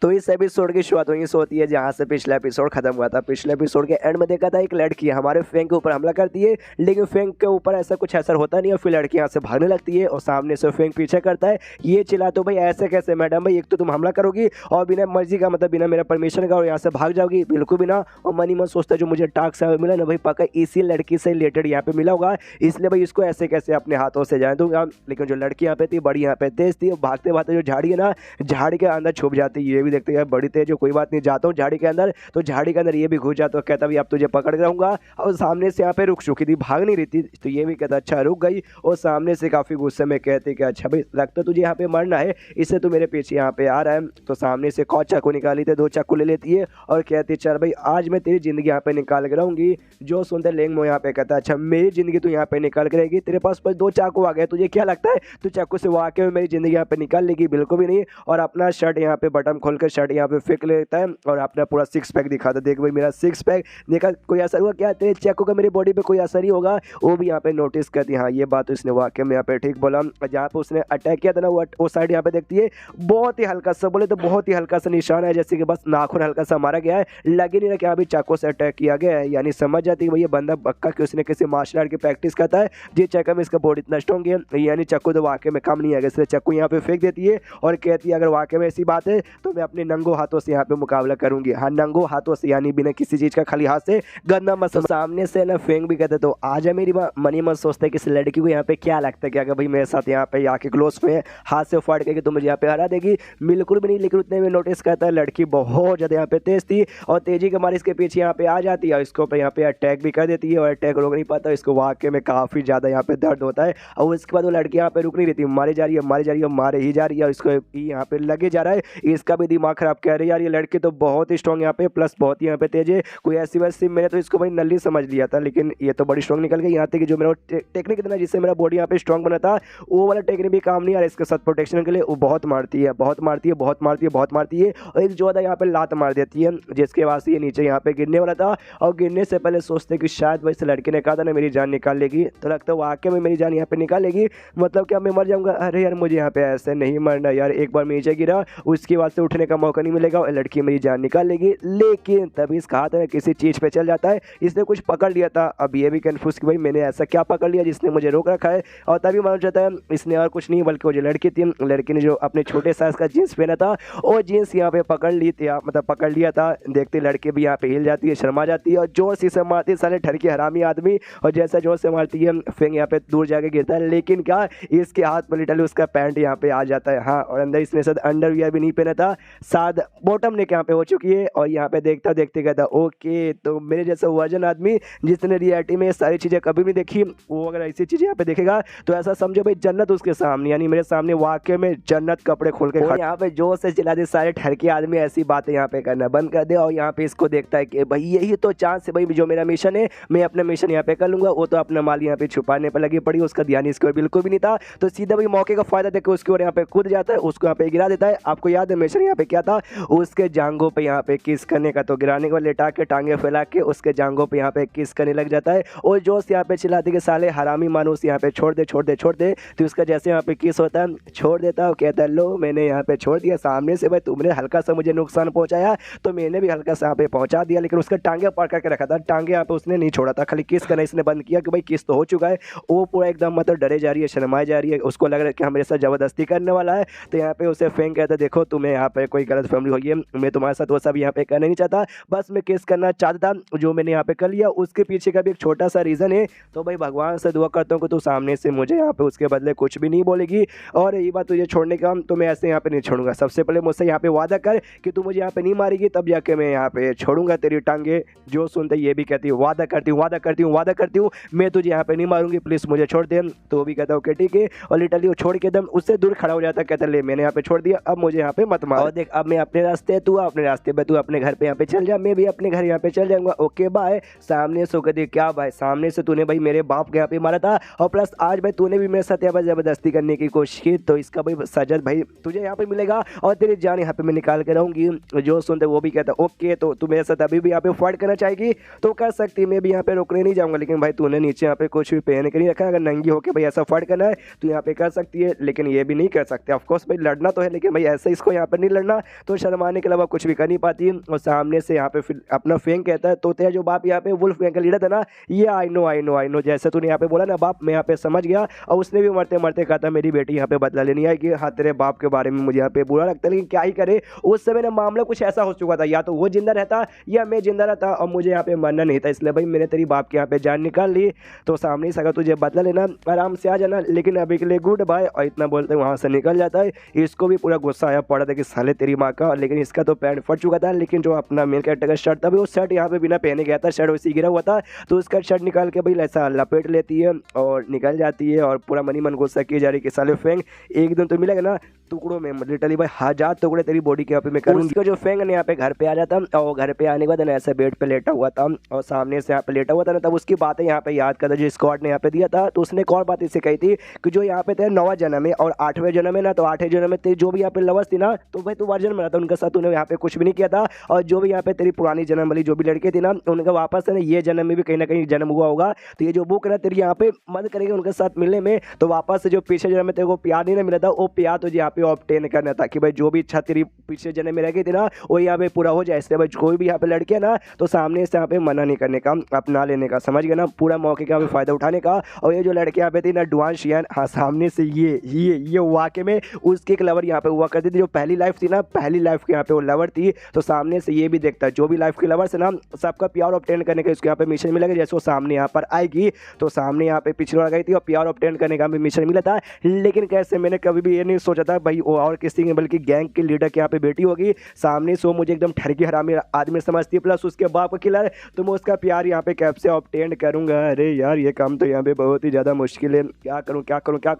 तो इस एपिसोड की शुरुआत वहीं से होती है जहाँ से पिछला एपिसोड खत्म हुआ था। पिछले एपिसोड के एंड में देखा था एक लड़की हमारे फेंग के ऊपर हमला करती है, लेकिन फेंग के ऊपर ऐसा कुछ असर होता नहीं है। फिर लड़की यहाँ से भागने लगती है और सामने से फेंग पीछे करता है। ये चिल्ला तो भाई ऐसे कैसे मैडम भाई, एक तो तुम हमला करोगी और बिना मर्जी का मतलब बिना मेरा परमिशन का और यहाँ से भाग जाओगी, बिल्कुल भी ना। और मनी मन सोचता है जो मुझे टास्क मिला ना भाई पक्का इसी लड़की से रिलेटेड यहाँ पे मिला होगा, इसलिए भाई इसको ऐसे कैसे अपने हाथों से जाने दूंगा। लेकिन जो लड़की यहाँ पे थी बड़ी यहाँ पे तेज थी, भागते भागते जो झाड़ी है ना झाड़ी के अंदर छुप जाती है। ये भी देखते हैं बड़ी तेज, कोई बात नहीं जाता हूँ झाड़ी के अंदर, तो झाड़ी के अंदर ये भी घुस जाता है। कहता भाई अब तुझे पकड़ के रहूंगा। और सामने से यहाँ पे रुक चुकी थी, भाग नहीं रही थी, तो ये भी कहता अच्छा रुक गई। और सामने से काफी गुस्से में कहते कि अच्छा भाई लगता तुझे यहाँ पे मरना है, इससे तू मेरे पीछे यहाँ पे आ रहा है। तो सामने से कौन चाकू निकाली थी, 2 चाकू ले लेती है और कहती चल भाई आज मैं तेरी जिंदगी यहाँ पे निकाल के रहूंगी। जो सुनते लेंग मो यहाँ पे कहता अच्छा मेरी जिंदगी तू यहाँ पे निकाल के रहेगी, तेरे पास 2 चाकू आ गए, तुझे क्या लगता है तू चाकू से वाकई में मेरी जिंदगी यहाँ पे निकाल लेगी? बिल्कुल भी नहीं। और अपना शर्ट यहाँ पे बटन खोल कर शर्ट यहाँ पे फेंक लेता है और अपना पूरा 6 पैक दिखाता है। देख भाई मेरा 6 पैक, देखा कोई असर हुआ क्या? तेरे चाकू का मेरी बॉडी पे कोई असर ही होगा। वो भी यहाँ पे नोटिस करती है, हाँ ये बात तो इसने वाकई में यहाँ पे ठीक बोला। जहाँ पे उसने अटैक किया था ना वो साइड यहाँ पे देखती है बहुत ही हल्का सा, बोले तो बहुत ही हल्का सा निशान है, जैसे कि बस नाखून हल्का सा मारा गया है, लगे नहीं रहा कि अभी चाकू से अटैक किया गया है। यानी समझ जाती है भाई ये बंदा पक्का कि उसने किसी मार्शल आर्ट की प्रैक्टिस करता है, जिस चक्कर में इसका बॉडी इतना स्ट्रॉन्ग है। यानी चाकू तो वाकई में काम नहीं आएगा, इसलिए चाकू यहाँ पे फेंक देती है और कहती है अगर वाकई में ऐसी बात है तो मैं अपने नंगो हाथों से यहाँ पे मुकाबला करूंगी। हाँ नंगो हाथों से, यानी बिना किसी चीज का, खाली हाथ से, गंदा मत। सामने से ना फेंग भी कहते तो आजा मेरी मनी मन सोचता है कि इस लड़की को यहाँ पे क्या लगता है कि अगर भाई मेरे साथ यहाँ पे आके क्लोज पे हाथ से फाड़ के तो मुझे यहाँ पे हरा देगी, बिल्कुल भी नहीं। लेकिन उतने में नोटिस करता है लड़की बहुत ज्यादा यहाँ पे तेज थी और तेजी के मारे इसके पीछे यहाँ पे आ जाती है, इसको पे यहाँ पे अटैक भी कर देती है और अटैक रोक नहीं पाता, इसको वाकई में काफी ज्यादा यहाँ पे दर्द होता है। और उसके बाद वो लड़की यहाँ पे रुक नहीं रहती, मारी जा रही है मारी जा रही है मारे ही जा रही है और इसको यहाँ पे लगे जा रहा है। इसका भी दिमाग खराब कह रही है यार ये लड़की तो बहुत ही स्ट्रॉन्ग यहाँ पे, प्लस बहुत ही यहाँ पे तेज है, कोई ऐसी वैसी। मैंने तो इसको भाई नल्ली समझ लिया था, लेकिन ये तो बड़ी स्ट्रॉन्ग निकल गई। यहाँ तक कि जो मेरा टेक्निक था जिससे मेरा बॉडी यहाँ पे स्ट्रॉन्ग बना था वो वाला टेक्निक भी काम नहीं आ रहा इसके साथ प्रोटेक्शन के लिए। वो बहुत मारती है बहुत मारती है बहुत मारती है बहुत मारती है और एक जोधा यहाँ पे लात मार देती है, जिसके बाद से ये नीचे यहाँ पे गिरने वाला था। और गिरने से पहले सोचते कि शायद वैसे लड़के ने कहा था ना मेरी जान निकाल लेगी, तो लगता है वाकई में मेरी जान यहाँ पे निकाल लेगी, मतलब क्या मैं मर जाऊंगा? अरे यार मुझे यहाँ पे ऐसे नहीं मरना यार, एक बार नीचे गिरा उसके बाद से उठने का मौका नहीं मिलेगा और लड़की मेरी जान निकाल लेगी। लेकिन तभी इसका हाथ है किसी चीज पे चल जाता है, इसने कुछ पकड़ लिया था। अब ये भी कंफ्यूज कि भाई मैंने ऐसा क्या पकड़ लिया जिसने मुझे रोक रखा है। और तभी मालूम चलता है इसने और कुछ नहीं बल्कि वो जो लड़की थी, लड़की ने जो अपने छोटे साइज का जीन्स पहना था वो जीन्स यहाँ पे पकड़ ली थी, मतलब पकड़ लिया था। देखते लड़के भी यहाँ पे हिल जाती है, शर्मा जाती है और जोर से मारती है साले ठरकी हरामी आदमी। और जैसा जोर से मारती है फेंग यहाँ पे दूर जाके गिरता है, लेकिन क्या इसके हाथ में लिटरली उसका पैंट यहाँ पे आ जाता है। हाँ और अंदर इसने शायद अंडरवियर भी नहीं पहना था, शायद बॉटम नेक यहाँ पे हो चुकी है। और यहाँ पे देखता देखते कहता ओके, तो मेरे जैसा वजन आदमी जिसने रियलिटी में सारी चीजें कभी नहीं देखी, वो अगर ऐसी चीजें यहाँ पे देखेगा तो ऐसा समझो भाई जन्नत उसके सामने, यानी मेरे सामने वाकई में जन्नत कपड़े खोल के खड़े। यहाँ पे जोर से चिल्ला दे सारे ठरके आदमी, ऐसी बातें यहाँ पे करना बंद कर दे। और यहाँ पे इसको देखता है कि भाई यही तो चांस है भाई, जो मेरा मिशन है मैं अपना मिशन यहाँ पे कर लूंगा। वो तो अपना माल यहाँ पे छुपाने पर लगी पड़ी, उसका ध्यान इसके ओर बिल्कुल भी नहीं था। तो सीधा भाई मौके का फायदा देकर उसके ओर यहाँ पे कूद जाता है, उसको यहाँ पे गिरा देता है। आपको याद है मिशन यहाँ पे क्या था? उसके जांघों पे यहाँ पे किस करने का, तो गिराने के बाद लेटा के टांगे फैला के उसके जांघों पे यहाँ पे किस करने लग जाता है। और जोश यहाँ पे चिल्लाते कि साले हरामी मानुस यहाँ पे छोड़ दे छोड़ दे छोड़ दे। तो उसका जैसे यहाँ पे किस होता है छोड़ देता है, कहता है लो मैंने यहाँ पे छोड़ दिया। सामने से भाई तुमने हल्का सा मुझे नुकसान पहुंचाया तो मैंने भी हल्का सा यहाँ पे पहुंचा दिया, लेकिन उसका टांगे पकड़ करके रखा था, टांगे यहाँ पे उसने नहीं छोड़ा था, खाली किस करना इसने बंद किया कि भाई किस तो हो चुका है। वो पूरा एकदम मतलब डरे जा रही है, शर्माई जा रही है, उसको लग रहा है कि हमारे साथ जबरदस्ती करने वाला है। तो यहाँ पे उसे फेंग कहता है देखो तुम्हें यहाँ पे कोई गलत फैमिली हुई है, मैं तुम्हारे साथ वो सब यहाँ पे करना नहीं चाहता, बस मैं किस करना चाहता था, जो मैंने यहाँ पे कर लिया उसके पीछे का भी एक छोटा सा रीजन है। तो भाई भगवान से दुआ करता हूँ कि तू सामने से मुझे यहाँ पे उसके बदले कुछ भी नहीं बोलेगी। और ये बात तुझे छोड़ने का तो मैं ऐसे यहाँ पे नहीं छोड़ूंगा, सबसे पहले मुझसे यहाँ पे वादा कर कि तू मुझे यहाँ पे नहीं मारेगी, तब जाके मैं यहाँ पे छोड़ूंगा तेरी टांगे। जो सुनते ये भी कहती है वादा करती हूँ वादा करती हूँ वादा करती हूँ मैं तुझे यहाँ पे नहीं मारूंगी, प्लीज मुझे छोड़ दे। तो वो भी कहता ओके ठीक है, और लिटरली वो छोड़ के एकदम उससे दूर खड़ा हो जाता, कहता ले मैंने यहाँ पे छोड़ दिया, अब मुझे यहाँ पे मत मार। और देख अब मैं अपने रास्ते, तू अपने रास्ते पे, तू अपने घर पे यहाँ पे चल जा, मैं भी अपने घर यहाँ पे चल जाऊंगा, ओके बाय। सामने से कहती क्या भाई, सामने से तूने भाई मेरे बाप के यहाँ पे मारा था और प्लस आज भाई तूने भी मेरे साथ यहाँ पर जबरदस्ती करने की कोशिश की, तो इसका भाई सजा भाई तुझे यहाँ पे मिलेगा और तेरी जान यहाँ पे मैं निकाल के रहूंगी। जो सुनते वो भी कहता ओके, तो तू मेरे साथ अभी भी यहाँ पे फाइट करना चाहेगी तो कर सकती, मैं भी यहाँ पे रुकने नहीं जाऊंगा, लेकिन भाई तूने नीचे यहाँ पे कुछ भी पहन के नहीं रखा, अगर नंगी होकर भाई ऐसा फाइट करना है तो यहाँ पे कर सकती है, लेकिन ये भी नहीं कर सकते। ऑफकोर्स भाई लड़ना तो है, लेकिन भाई ऐसे इसको यहाँ पे नहीं लड़ना ना तो शर्माने के अलावा कुछ भी कर नहीं पाती। और सामने से यहाँ पे फिर अपना फेंग कहता है तो तेरा जो बाप यहाँ पे वुल्फ गैंग का लीडर था ना, ये आई नो जैसे तूने यहाँ पे बोला ना बाप, मैं यहाँ पे समझ गया। और उसने भी मरते मरते कहा था मेरी बेटी यहाँ पे बदला लेनी आएगी। हाँ तेरे बाप के बारे में मुझे यहाँ पे बुरा लगता है, लेकिन क्या ही करे, उस समय ना मामला कुछ ऐसा हो चुका था, या तो वो जिंदा रहता या मैं जिंदा रहता, और मुझे यहाँ पे मरना नहीं था, इसलिए भाई मैंने तेरी बाप के यहाँ पे जान निकाल ली। तो सामने से अगर तुझे बदला लेना आराम से आ जाना, लेकिन अभी के लिए गुड बाय। और इतना बोलते वहाँ से निकल जाता है। इसको भी पूरा गुस्सा आया पड़ा था कि साले तेरी माँ का, लेकिन इसका तो पैंट फट चुका था। लेकिन जो अपना मेन कैरेक्टर का शर्ट था वो शर्ट यहाँ पे बिना पहने गया था, शर्ट वैसे गिरा हुआ था, तो उसका शर्ट निकाल के भाई ऐसा लपेट लेती है और निकल जाती है। और पूरा मनी मन गुस्सा किए जा रही है कि साले फेंग एक दिन तो मिलेगा ना टुकड़ों में, लिटरली भाई 1000 टुकड़े तेरी बॉडी के यहाँ पे मैं करूँगी। उसका जो फेंग ने यहाँ पे घर पे आ जाता, और घर पे आने के बाद ना ऐसे बेड पे लेटा हुआ था, और सामने से यहाँ पे लेटा हुआ था ना, तब उसकी बातें यहाँ पे याद करता जो स्कॉट ने यहाँ पे दिया था। तो उसने एक और बात इससे कही थी कि जो यहाँ पे तेरे 9वां जन्म है और 8वें जन्म है ना, तो 8वें जन्म में तेरी जो भी यहाँ पे लवर्स थी ना, तो भाई तू वर्जन बना था उनके साथ, तूने यहाँ पे कुछ भी नहीं किया था। और जो भी यहाँ पे तेरी पुरानी जन्म वाली जो भी लड़की थी ना, उनका वापस है ना ये जन्म में भी कहीं ना कहीं जन्म हुआ होगा। तो ये जो बुक है ना तेरी यहाँ पे मदद करेगी उनके साथ मिलने में। तो वापस से जो पिछले जन्म में तेरे को प्यार नहीं ना मिला था, वो प्यार तुझे यहाँ पे ऑब्टेन करना था कि भाई जो भी इच्छा तेरी पिछले जन्म में रह गई थी ना, वो यहाँ पे पूरा हो जाए। इसलिए भाई कोई भी यहाँ पे लड़की है ना, तो सामने से यहाँ पे मना नहीं करने का, अपना लेने का, समझ गया ना, पूरा मौके का भी फायदा उठाने का। और ये जो लड़की यहाँ पे थी ना डुआन शियान, हाँ सामने से ये वाकई में उसकी एक लवर यहाँ पे हुआ करती थी, जो पहली लाइफ थी ना, पहली लाइफ के यहाँ पे वो लवर थी। तो सामने से ये भी देखता है जो भी लाइफ की लवर से ना सबका प्यार ऑब्टेन करने का इसको यहाँ पे मिशन मिलेगा। जैसे वो सामने यहाँ पर आएगी तो सामने यहाँ पे पिछले गई थी और प्यार ऑब्टेन करने का भी मिशन मिला था। लेकिन कैसे, मैंने कभी भी ये नहीं सोचा था भाई वो और किसी के बल्कि गैंग के लीडर के यहाँ पे बेटी होगी। सामने से वो मुझे एकदम ठरकी हरामी आदमी समझती है, प्लस उसके बाप का किलर, तो मैं उसका प्यार यहाँ पे कैसे ऑब्टेन करूंगा। अरे यार ये काम तो यहाँ पे बहुत ही ज़्यादा मुश्किल है, क्या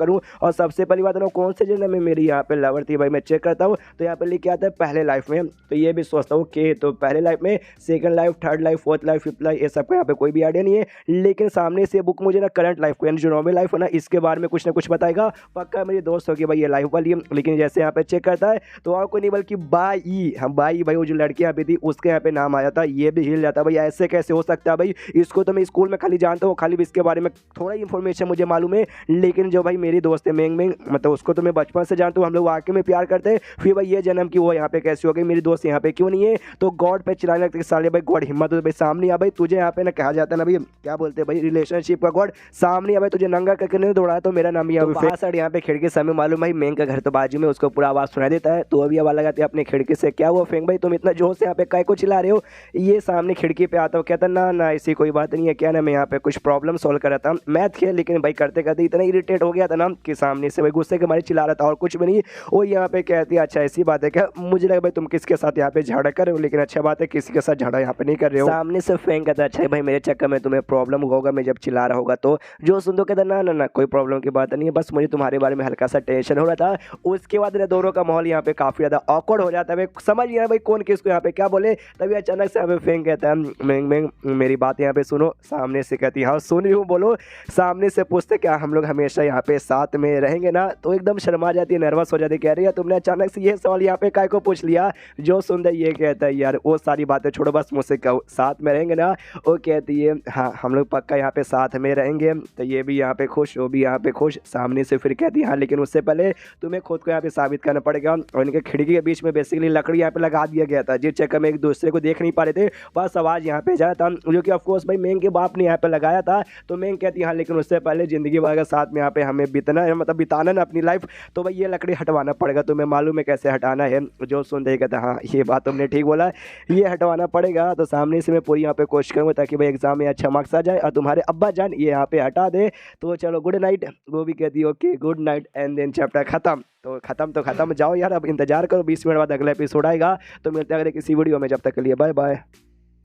करूँ। और सबसे पहली बात है ना, कौन से जन्म में मेरी यहाँ पे लवर थी भाई, मैं चेक करता हूँ तो यहाँ पे लिख के आता है पहले लाइफ में। तो ये भी सोचता हूँ कि तो पहले लाइफ में, second life, third life, fourth life, fifth life, ये सब का यहाँ पे कोई भी आइडिया नहीं है। लेकिन सामने से बुक मुझे ना करंट लाइफ को, यानी जो नॉर्मल लाइफ है ना, इसके बारे में कुछ ना कुछ बताएगा। पक्का मेरी दोस्त होगी भाई ये लाइफ वाली है। लेकिन जैसे यहाँ पे चेक करता है तो और कोई नहीं बल्कि बाई, हम बाई भाई वो जो लड़की यहाँ पे थी उसके यहाँ पे नाम आया था। ये भी हिल जाता भाई, ऐसे कैसे हो सकता है भाई, इसको तो मैं स्कूल में खाली जानता हूँ, खाली इसके बारे में थोड़ा इन्फॉर्मेशन मुझे मालूम है। लेकिन जो भाई मेरी दोस्त है मेंग, मतलब उसको तो मैं बचपन से जानता हूँ, हम लोग वाकई में प्यार करते हैं। फिर भाई ये जन्म की वो यहाँ पे कैसे हो गई, मेरी दोस्त यहाँ पे क्यों नहीं है। तो गॉड पे चिल्लाने लगते साले भाई, गॉड हिम्मत हो भाई सामने आ भाई, तुझे यहाँ पे ना कहा जाता है ना भाई, क्या बोलते हैं भाई, रिलेशनशिप का गॉड, सामने आ भाई तुझे नंगा करके नहीं दौड़ा तो मेरा नाम यहाँ पे यहाँ पे खिड़की समय मालूम भाई, मेंग का घर तो बाजू में, उसको पूरा आवाज सुनाई देता है। तो अभी आवाज लगाते हैं अपने खिड़की से, क्या हुआ फेंग भाई तुम इतना जोर से यहाँ पे काय को चिल्ला रहे हो। ये सामने खिड़की पे आता हो, कहता ना ऐसी कोई बात नहीं है, क्या ना मैं यहाँ पे कुछ प्रॉब्लम सॉल्व कर रहा था मैथ के, लेकिन भाई करते करते इतना इरिटेट हो गया था ना कि सामने से भाई गुस्से के मारे चिल्ला रहा था और कुछ भी नहीं। वो यहाँ पे कहती है अच्छा ऐसी बात है क्या, मुझे लगा भाई तुम किसके साथ यहाँ पे झगड़ा कर रहे हो, लेकिन अच्छा बात है किसी के साथ झगड़ा यहाँ पे नहीं कर रहे हो। सामने से फेंक कहता अच्छा भाई मेरे चक्कर में तुम्हें प्रॉब्लम होगा मैं जब चिल्ला रहा होगा। तो जो सुन दो कहता ना कोई प्रॉब्लम की बात नहीं है, बस मुझे तुम्हारे बारे में हल्का सा टेंशन हो रहा था। उसके बाद दोनों का माहौल यहाँ पे काफी ज्यादा ऑकवर्ड हो जाता है, समझ नहीं आ भाई कौन किसको यहाँ पे क्या बोले। तभी अचानक से यहाँ पे फेंक कहता है मेंग मेरी बात यहाँ पे सुनो। सामने से कहती हाँ सुन रही हूँ बोलो। सामने से पूछते क्या हम लोग हमेशा यहाँ पे साथ में रहेंगे ना, तो एकदम शर्मा जाती है, नर्वस हो जाती है, कह रही है तुमने अचानक से ये सवाल यहाँ पे काय को पूछ लिया। जो सुन रही ये कहता है यार वो सारी बातें छोड़ो, बस मुझसे कहो साथ में रहेंगे ना। वो कहती है हाँ हम लोग पक्का यहाँ पे साथ में रहेंगे। तो ये भी यहाँ पे खुश, वो भी यहाँ पे खुश। सामने से फिर कहती है हाँ लेकिन उससे पहले तुम्हें खुद को यहाँ पे साबित करना पड़ेगा। और इनके खिड़की के बीच में बेसिकली लकड़ी यहाँ पे लगा दिया गया था, जिस चक्कर में एक दूसरे को देख नहीं पा रहे थे, बस आवाज़ यहाँ पे जा था, जो कि ऑफकोर्स भाई मेंग के बाप ने यहाँ पे लगाया था। तो मेंग कहती है हाँ लेकिन उससे पहले जिंदगी भर का साथ में यहाँ पे हमें बिताना है, मतलब बिताना ना अपनी लाइफ, तो भाई ये लकड़ी हटवाना पड़ेगा, तुम्हें मालूम है कैसे हटाना है। जो सुन रहे कहता हाँ ये बात तुमने ठीक बोला, ये हटवाना पड़ेगा। तो सामने से मैं पूरी यहाँ पे कोशिश करूँगा ताकि भाई एग्जाम में अच्छा मार्क्स आ जाए और तुम्हारे अब्बा जान ये यहाँ पे हटा दे। तो चलो गुड नाइट, वो भी कहती है okay good night, and then chapter खत्म। तो खत्म जाओ यार, अब इंतजार करो 20 मिनट बाद अगला एपिसोड आएगा। तो मिलते हैं अगले किसी वीडियो में, जब तक के लिए बाय बाय।